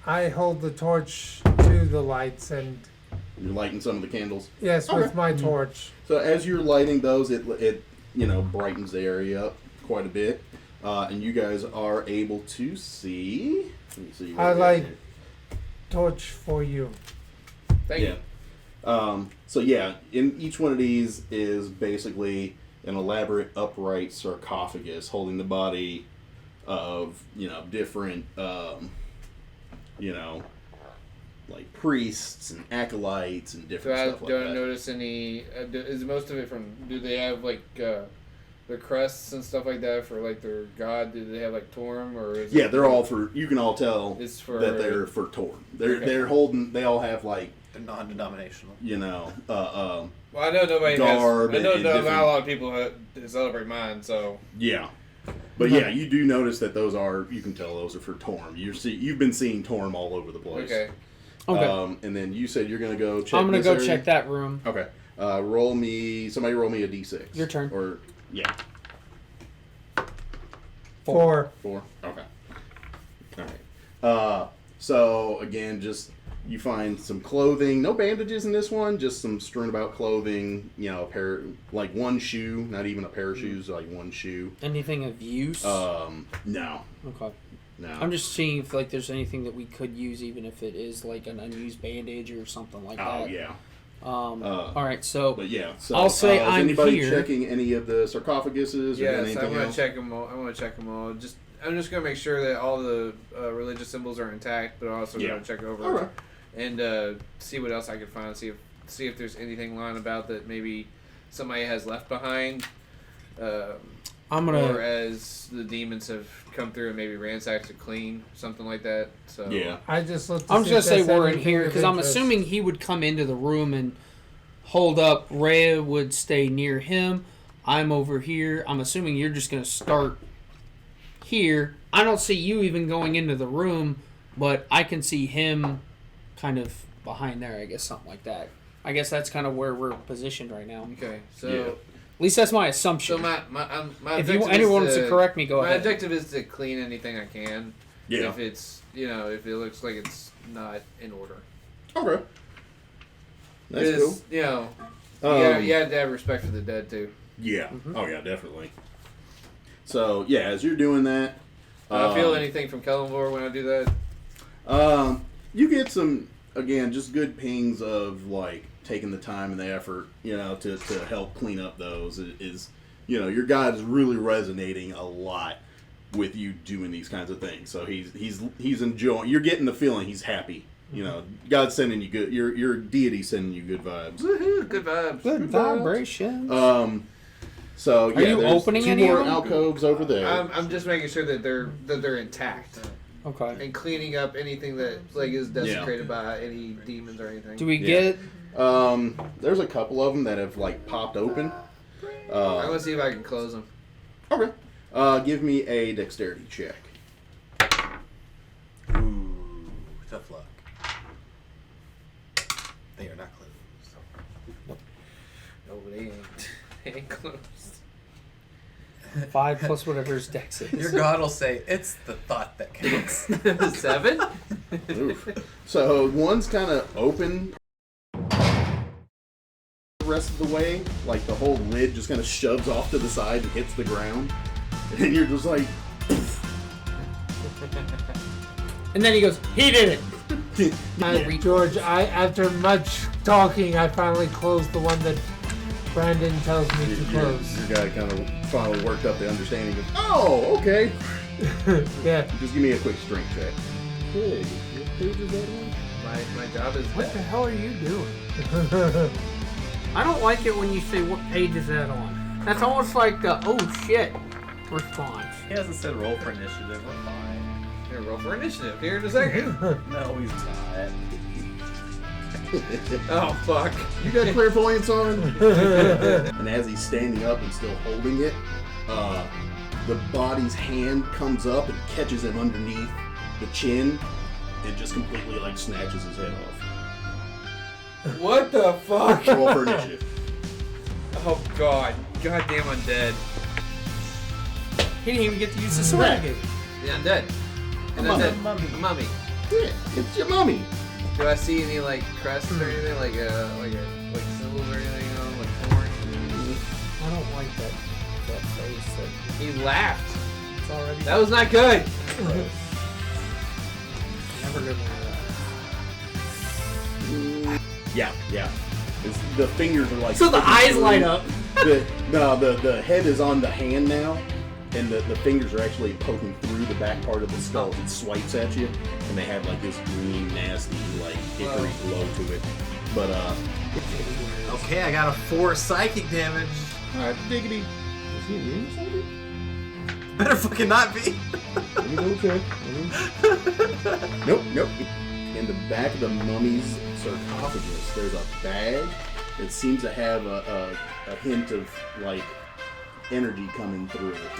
I hold the torch to the lights and You're lighting some of the candles. yes, Okay. with my torch. So as you're lighting those, it brightens the area up quite a bit, and you guys are able to see. Let me see. what I we got like here. torch for you. Thank you. So yeah, in each one of these is basically an elaborate upright sarcophagus holding the body of different like priests and acolytes and different stuff like Do I that. notice any? Is most of it from? Do they have like their crests and stuff like that for like their god? Do they have like Torm or? Is Yeah, it, they're all for. You can all tell It's for that they're for Torm. They're Okay. they're holding. They all have like They're non-denominational. Well, I know nobody garb has. I know and not different- a lot of people celebrate mine. So yeah. But yeah, you do notice that those are. You can tell those are for Torm. You've been seeing Torm all over the place. okay. Okay. And then you said you're gonna go check. I'm gonna this go area? check that room. Okay. Roll me. Somebody roll me a d6. Your turn. Or yeah, 4. 4. Okay. All right. So again, just you find some clothing. No bandages in this one. Just some strewn about clothing. A pair, like one shoe. Not even a pair of shoes. Like one shoe. Anything of use? No. Okay. No. I'm just seeing if like there's anything that we could use, even if it is like an unused bandage or something like Oh that. yeah. All right, so But yeah. So I'll say is I'm anybody here. checking any of the sarcophaguses or Yes, anything I'm gonna else? check them all. I'm just gonna make sure that all the religious symbols are intact, but also Yeah. gonna check over All right. and see what else I can find. See if there's anything lying about that maybe somebody has left behind. I'm Or gonna. as the demons have come through and maybe ransacked to clean, something like that. So Yeah. I just looked. To I'm see just if gonna say there's we're in anything here of because I'm interest. assuming he would come into the room and hold up. Rhea would stay near him. I'm over here. I'm assuming you're just gonna start here. I don't see you even going into the room, but I can see him kind of behind there. I guess something like that. I guess that's kind of where we're positioned right now. okay, so. Yeah. At least that's my assumption. So my if objective anyone is wants to correct me, go my ahead. objective is to clean anything I can. Yeah. If it's if it looks like it's not in order. Okay. That's cool. Because, you have to have respect for the dead too. Yeah. Mm-hmm. Oh yeah, definitely. So yeah, as you're doing that, I feel anything from Kellenvor when I do that. you get some just good pings of like taking the time and the effort, to help clean up those. Is your God is really resonating a lot with you doing these kinds of things. So he's enjoying. You're getting the feeling he's happy. God's sending you good. Your deity sending you good vibes. Good vibes. Good vibration. So yeah, you there's opening 2 any of more them? alcoves over there. I'm just making sure that they're intact Okay. and cleaning up anything that like is desecrated by any demons or anything. Do we Yeah. get? There's a couple of them that have like popped open. I'm gonna see if I can close them. Okay. Give me a dexterity check. Ooh, tough luck. They are not closed. No, they ain't. They ain't closed. 5 plus whatever his dex is. Your god will say, it's the thought that counts. 7? Oof. So one's kind of open the rest of the way, like the whole lid just kind of shoves off to the side and hits the ground, and you're just like, And then he goes, he did it. George, after much talking, I finally closed the one that Brandon tells me to close. Your guy kind of finally worked up the understanding of, oh, okay. Yeah. Just give me a quick strength check. Okay, what page is that on? My job is What the that. hell are you doing? I don't like it when you say what page is that on. That's almost like the oh shit response. He hasn't said roll for initiative. We're fine. Here, roll for initiative here in a second. No, he's not. Oh fuck. You got clairvoyance on? And as he's standing up and still holding it, the body's hand comes up and catches him underneath the chin and just completely like snatches his head off. What the fuck? Roll for initiative. Oh god. Goddamn undead. He didn't even get to use the sword. I gave him. Yeah, I'm dead. And A I'm mummy. dead. A mummy. Yeah, it's your mummy. Do I see any like crests or anything like symbols or anything on like thorns? I don't like that face. He laughed. It's already. That was not good. Never good one. Yeah. The fingers are like. So the sticking eyes through. light up. The head is on the hand now, and the fingers are actually poking through the back part of the skull. It swipes at you, and they have like this green, nasty, like hickory glow to it. But Okay, I got a 4 psychic damage. diggity. Is he immune or something? Better fucking not be. Let me double check. Nope. In the back of the mummy's sarcophagus, there's a bag that seems to have a hint of like energy coming through it.